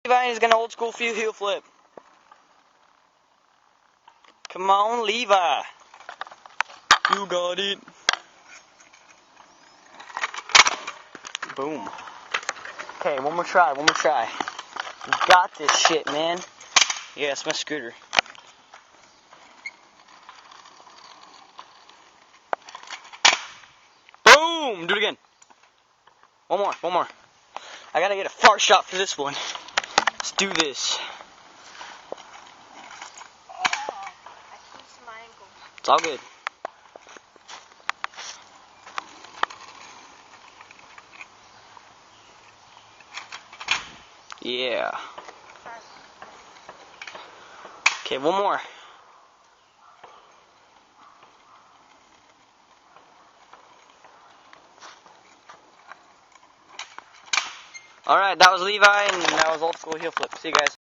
Levi is gonna old school heel flip. Come on, Levi. You got it. Boom. Okay, one more try. You got this shit, man. Yeah, it's my scooter. Boom! Do it again. One more. I gotta get a fart shot for this one. Let's do this. It's all good. Yeah. Okay, one more. Alright, that was Levi, and that was old school heel flip. See you guys.